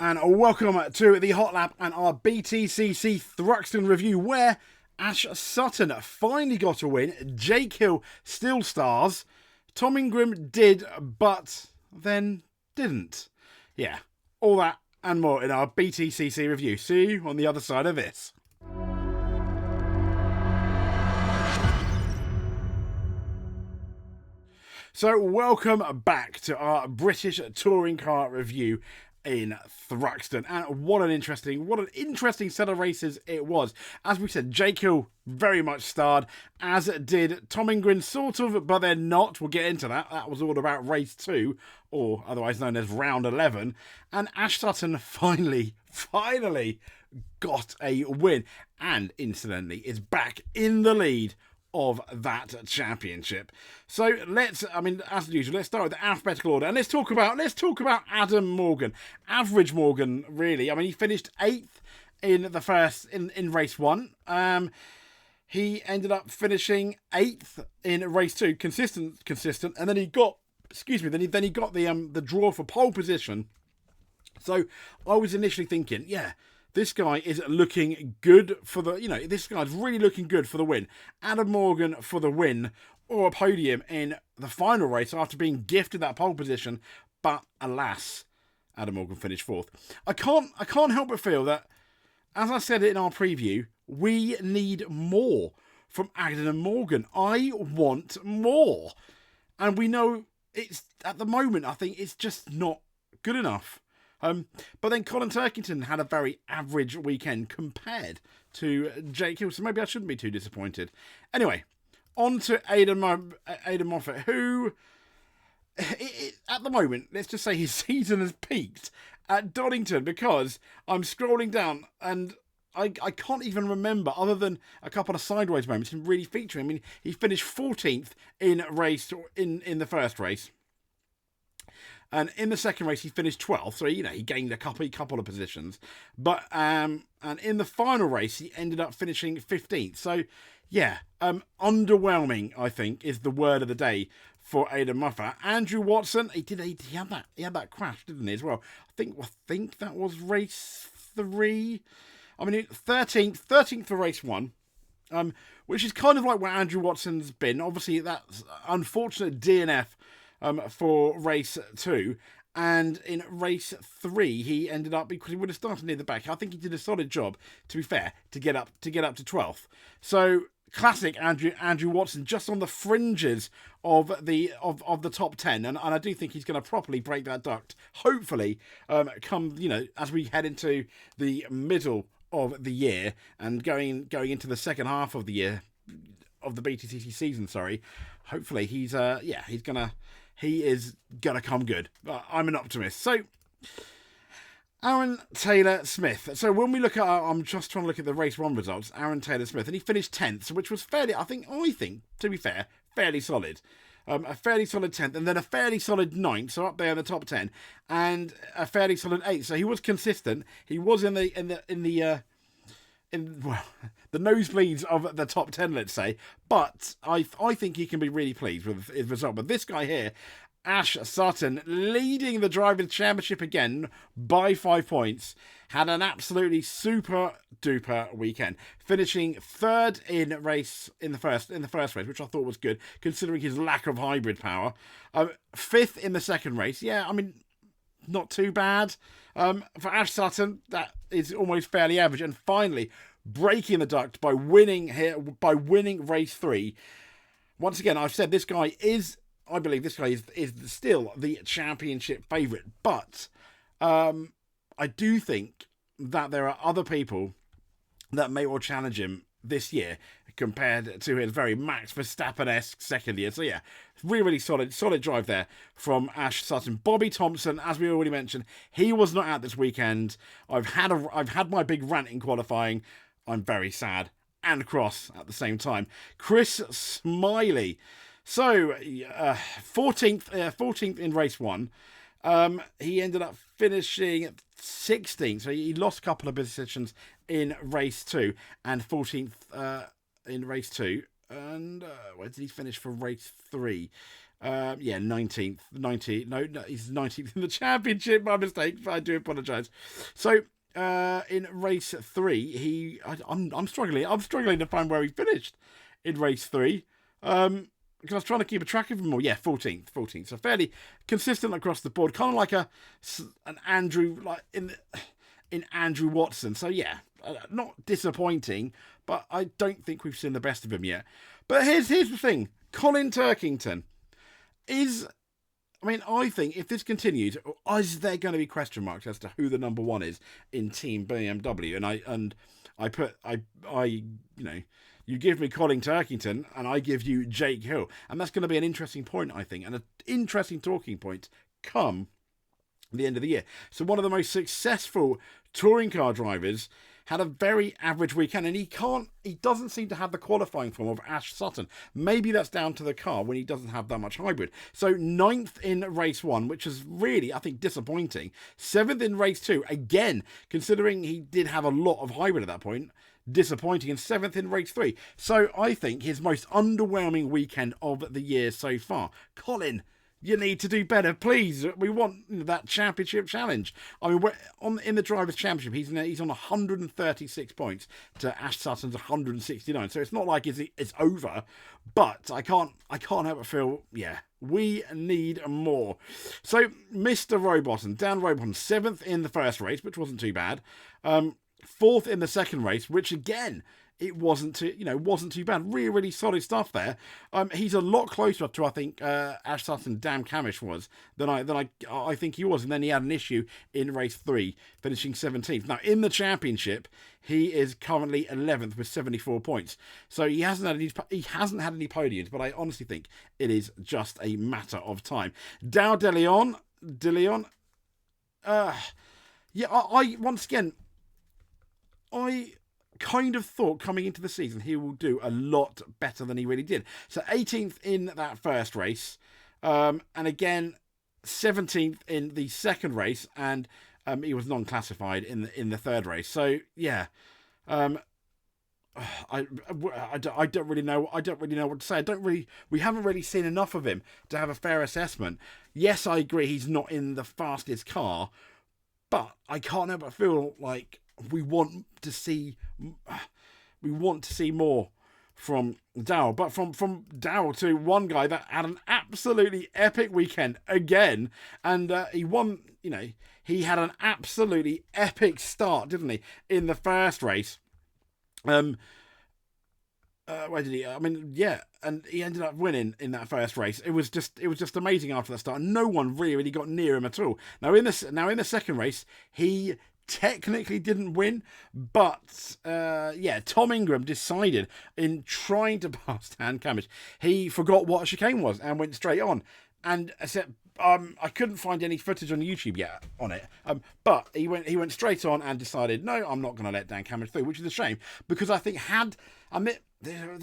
And welcome to the Hot Lap and our BTCC Thruxton review, where Ash Sutton finally got a win. Jake Hill still stars. Tom Ingram did, but then didn't. Yeah, all that and more in our BTCC review. See you on the other side of this. So welcome back to our British touring car review in Thruxton, and what an interesting set of races it was. As we said, Jake Hill very much starred, as did Tom Ingram, sort of, but they're not. We'll get into that. That was all about race 2, or otherwise known as round 11, and Ash Sutton finally got a win, and incidentally is back in the lead of that championship. So as usual, let's start with the alphabetical order, and let's talk about Adam Morgan. Average Morgan, really. I mean, he finished 8th in the first in race 1. He ended up finishing 8th in race 2, consistent, and then he got the draw for pole position. So I was initially thinking, yeah, this guy is looking good for this guy's really looking good for the win. Adam Morgan for the win or a podium in the final race after being gifted that pole position. But alas, Adam Morgan finished 4th. I can't help but feel that, as I said in our preview, we need more from Adam Morgan. I want more. And we know it's, at the moment, I think it's just not good enough. But then Colin Turkington had a very average weekend compared to Jake Hill, so maybe I shouldn't be too disappointed. Anyway, on to Aidan Moffat, who, at the moment, let's just say his season has peaked at Donington, because I'm scrolling down and I can't even remember, other than a couple of sideways moments, him really featuring. I mean, he finished 14th in the first race. And in the second race, he finished 12th. So, he gained a couple of positions. But, and in the final race, he ended up finishing 15th. So, yeah, underwhelming, I think, is the word of the day for Aidan Moffat. Andrew Watson, he had that crash, didn't he, as well? I think that was race 3. I mean, 13th for race 1. Which is kind of like where Andrew Watson's been. Obviously, that's unfortunate DNF for race 2, and in race 3 he ended up, because he would have started near the back, I think he did a solid job, to be fair, to get up to 12th. So classic Andrew Watson, just on the fringes of the top 10, and I do think he's going to properly break that duct, hopefully, come as we head into the middle of the year and going into the second half of the year of the BTCC season. Hopefully he is gonna come good. I'm an optimist. So, Aaron Taylor Smith. So when we look at, I'm just trying to look at the race 1 results. Aaron Taylor Smith, and he finished 10th, which was fairly, I think, to be fair, fairly solid. A fairly solid 10th, and then a fairly solid 9th, so up there in the top 10, and a fairly solid 8th. So he was consistent. He was in the nosebleeds of the top 10, let's say. But I think he can be really pleased with his result. But this guy here, Ash Sutton, leading the Drivers' Championship again by 5 points, had an absolutely super duper weekend, finishing 3rd in the first race, which I thought was good considering his lack of hybrid power. 5th in the second race. Yeah, I mean, not too bad. For Ash Sutton, that is almost fairly average. And finally, breaking the duct by winning race 3. Once again, I've said I believe this guy is still the championship favourite. But I do think that there are other people that may well challenge him this year compared to his very Max Verstappen-esque second year. So yeah, really solid drive there from Ash Sutton. Bobby Thompson, as we already mentioned, he was not out this weekend. I've had my big rant in qualifying. I'm very sad and cross at the same time. Chris Smiley. So 14th in race 1. He ended up finishing 16th, so he lost a couple of positions in race 2, and 14th in race 2. And where did he finish for race 3? Yeah, 19th. 19th. No, he's 19th in the championship. My mistake. I do apologise. So, in race 3, I'm struggling. I'm struggling to find where he finished in race 3. Because I was trying to keep a track of him more. Yeah, 14th. So fairly consistent across the board. Kind of like an Andrew, like in Andrew Watson. So yeah, not disappointing, but I don't think we've seen the best of him yet. But here's the thing. Colin Turkington I think if this continues, is there going to be question marks as to who the number one is in Team BMW? And you give me Colin Turkington and I give you Jake Hill, and that's going to be an interesting point, I think, and an interesting talking point come the end of the year. So one of the most successful touring car drivers had a very average weekend, and he doesn't seem to have the qualifying form of Ash Sutton. Maybe that's down to the car when he doesn't have that much hybrid. So 9th in race 1, which is really, I think, disappointing. 7th in race 2, again, considering he did have a lot of hybrid at that point, disappointing, and 7th in race 3. So I think his most underwhelming weekend of the year so far. Colin, you need to do better, please. We want that championship challenge. I mean, in the Drivers' Championship, he's on 136 points to Ash Sutton's 169. So it's not like it's over, but I can't help but feel, yeah, we need more. So Mr. Rowbottom, Dan Rowbottom, 7th in the first race, which wasn't too bad. 4th in the second race, which again, it wasn't too bad. Really, really solid stuff there. He's a lot closer to, I think, Ash Sutton, Dan Camish was than I think he was. And then he had an issue in race 3, finishing 17th. Now in the championship, he is currently 11th with 74 points. So he hasn't had any podiums, but I honestly think it is just a matter of time. Dow De Leon. Yeah, I once again, I kind of thought coming into the season he will do a lot better than he really did. So 18th in that first race, and again 17th in the second race, and he was non-classified in the third race. So yeah, I don't really know what to say. We haven't really seen enough of him to have a fair assessment. Yes, I agree he's not in the fastest car, but I can't help but feel like we want to see more from Dow. But from Dow to one guy that had an absolutely epic weekend again, and he won. He had an absolutely epic start, didn't he, in the first race? Where did he? And he ended up winning in that first race. It was just amazing after that start. No one really got near him at all. Now in the second race, he technically didn't win, but Tom Ingram decided, in trying to pass Dan Camish, he forgot what a chicane was and went straight on. And I couldn't find any footage on YouTube yet on it, but he went straight on and decided, no, I'm not going to let Dan Camish through, which is a shame, because I think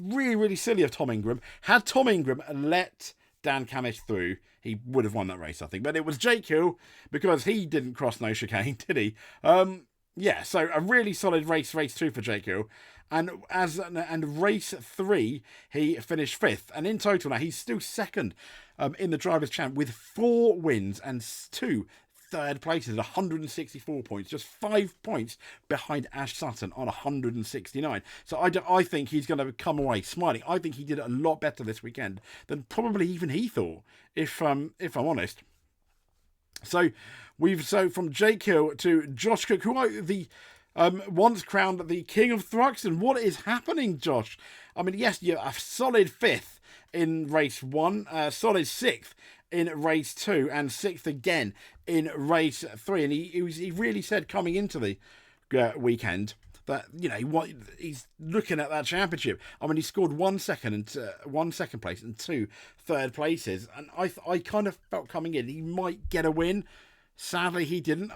really, really silly of Tom Ingram. Had Tom Ingram let Dan Camish through, he would have won that race, I think. But it was Jake Hill, because he didn't cross no chicane, did he? So a really solid race 2 for Jake Hill. And race 3, he finished 5th. And in total now, he's still second in the Drivers' Champ with 4 wins and 2 third places, 164 points, just 5 points behind Ash Sutton on 169. So I think he's going to come away smiling. I think he did a lot better this weekend than probably even he thought, if I'm honest. So from Jake Hill to Josh Cook, who once crowned the King of Thruxton. What is happening, Josh? I mean, yes, you're a solid 5th in race 1, solid 6th in race 2, and 6th again in race 3. And he really said coming into the weekend that he's looking at that championship. I mean, he scored 1 second place and 2 third places, and I kind of felt coming in he might get a win. Sadly, he didn't.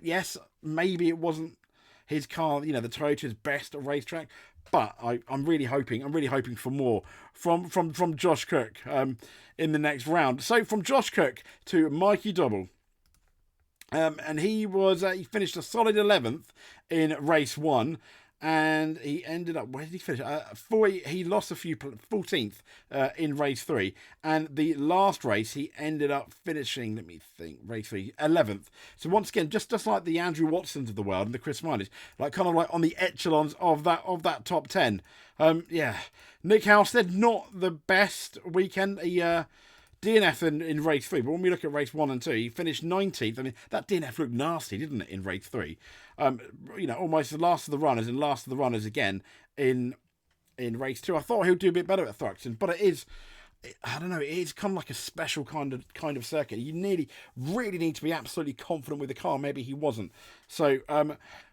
Yes, maybe it wasn't his car, the Toyota's best racetrack, but I'm really hoping for more from Josh Cook in the next round. So from Josh Cook to Mikey Double, and he finished a solid 11th in race 1, and he ended up, where did he finish? He lost a few, 14th in race 3, and the last race he ended up finishing, let me think, race 3, 11th. So once again, just like the Andrew Watsons of the world and the Chris Milers, like kind of like on the echelons of that top 10. Yeah, Nick Halstead, not the best weekend. He DNF in race 3, but when we look at race 1 and 2, he finished 19th. I mean, that DNF looked nasty, didn't it, in race 3? Almost the last of the runners and last of the runners again in race 2. I thought he'll do a bit better at Thruxton, but I don't know, it is kind of like a special kind of circuit. You really need to be absolutely confident with the car. Maybe he wasn't. So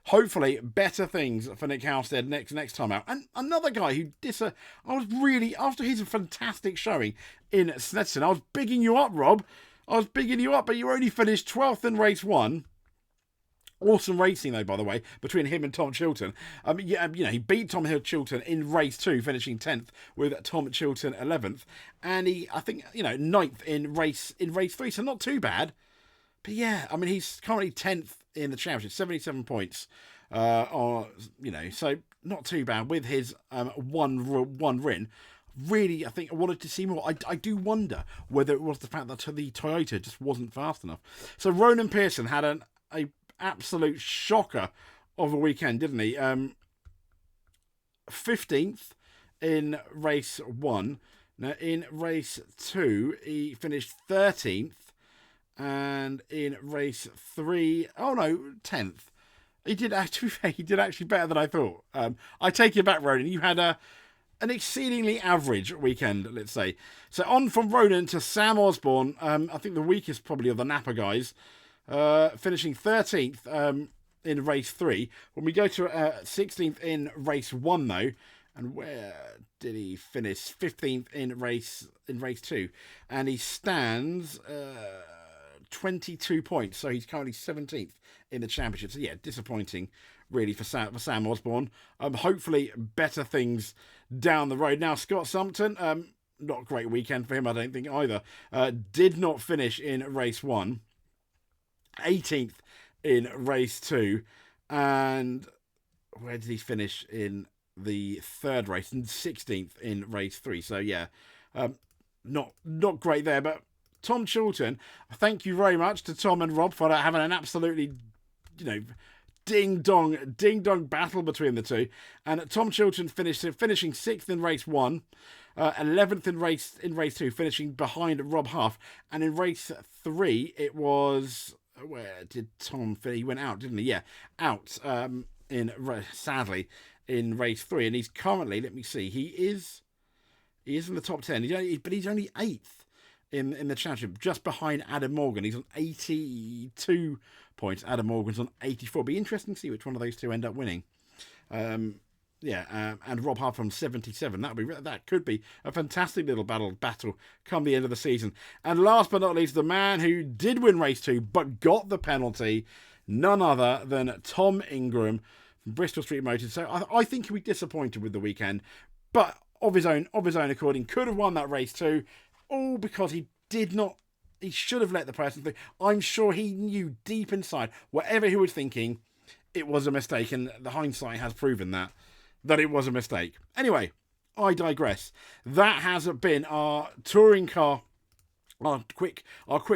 hopefully better things for Nick Halstead next time out. And another guy who I was really, after his fantastic showing in Snetterton, I was bigging you up, Rob. I was bigging you up, but you only finished 12th in race 1. Awesome racing, though, by the way, between him and Tom Chilton. He beat Tom Chilton in race 2, finishing 10th with Tom Chilton 11th, and I think 9th in race 3, so not too bad. But yeah, I mean, he's currently 10th in the championship, 77 points. So not too bad with his one win. Really, I think I wanted to see more. I do wonder whether it was the fact that the Toyota just wasn't fast enough. So Ronan Pearson had a absolute shocker of a weekend, didn't he? 15th in race 1. Now, in race 2, he finished 13th. And in race 3, 10th. He did actually better than I thought. I take it back, Ronan. You had an exceedingly average weekend, let's say. So on from Ronan to Sam Osborne. I think the weakest probably of the Napa guys. Finishing 13th in race 3. When we go to 16th in race 1, though, and where did he finish? 15th in race 2, and he stands 22 points. So he's currently 17th in the championship. So yeah, disappointing really for Sam Osborne. Hopefully better things down the road. Now Scott Sumpton, not a great weekend for him, I don't think either. Did not finish in race 1. 18th in race 2, and where did he finish in the third race? And 16th in race 3. So yeah, not great there. But Tom Chilton, thank you very much to Tom and Rob for having an absolutely ding dong battle between the two. And Tom Chilton finishing 6th in race 1. 11th in race 2, finishing behind Rob Huff. And in race 3, it was, where did Tom finish? He went out, didn't he? Yeah, out. Sadly, in race 3, and he's currently, let me see, he is in the top 10. But he's only 8th in the championship, just behind Adam Morgan. He's on 82 points. Adam Morgan's on 84. Be interesting to see which one of those two end up winning. And Rob Hart from 77. That could be a fantastic little battle come the end of the season. And last but not least, the man who did win race 2 but got the penalty, none other than Tom Ingram from Bristol Street Motors. So I think he'll be disappointed with the weekend, but of his own according, could have won that race 2, all because he did not. He should have let the person through. I'm sure he knew deep inside, whatever he was thinking, it was a mistake, and the hindsight has proven that it was a mistake. Anyway, I digress. That has been our touring car, our quick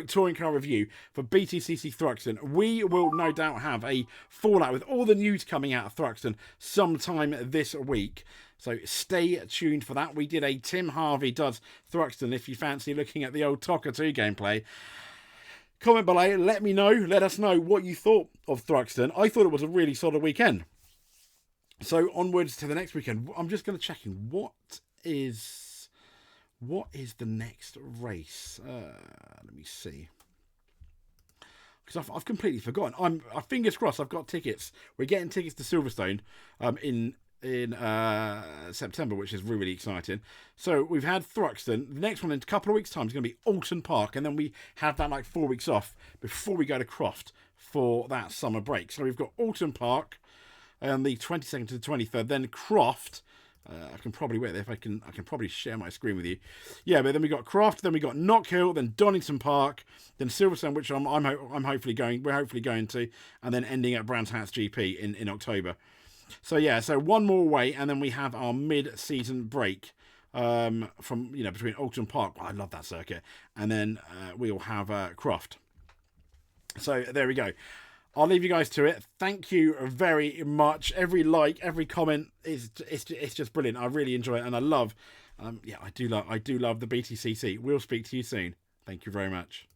touring car review for BTCC Thruxton. We will no doubt have a fallout with all the news coming out of Thruxton sometime this week. So stay tuned for that. We did a Tim Harvey does Thruxton if you fancy looking at the old Tokka 2 gameplay. Comment below, let us know what you thought of Thruxton. I thought it was a really solid weekend. So onwards to the next weekend. I'm just going to check in. What is the next race? Let me see. Because I've completely forgotten. Fingers crossed. I've got tickets. We're getting tickets to Silverstone in September, which is really, really exciting. So we've had Thruxton. The next one in a couple of weeks' time is going to be Alton Park, and then we have that 4 weeks off before we go to Croft for that summer break. So we've got Alton Park on the 22nd to the 23rd, then Croft. I can probably wait there if I can probably share my screen with you. Yeah, but then we got Croft, then we got Knockhill, then Donington Park, then Silverstone, which I'm hopefully going. We're hopefully going to, and then ending at Brands Hatch GP in October. So yeah, so one more away, and then we have our mid-season break from between Alton Park. Oh, I love that circuit, and then we'll have Croft. So there we go. I'll leave you guys to it. Thank you very much. Every like, every comment is it's just brilliant. I really enjoy it, and I love, I do love the BTCC. We'll speak to you soon. Thank you very much.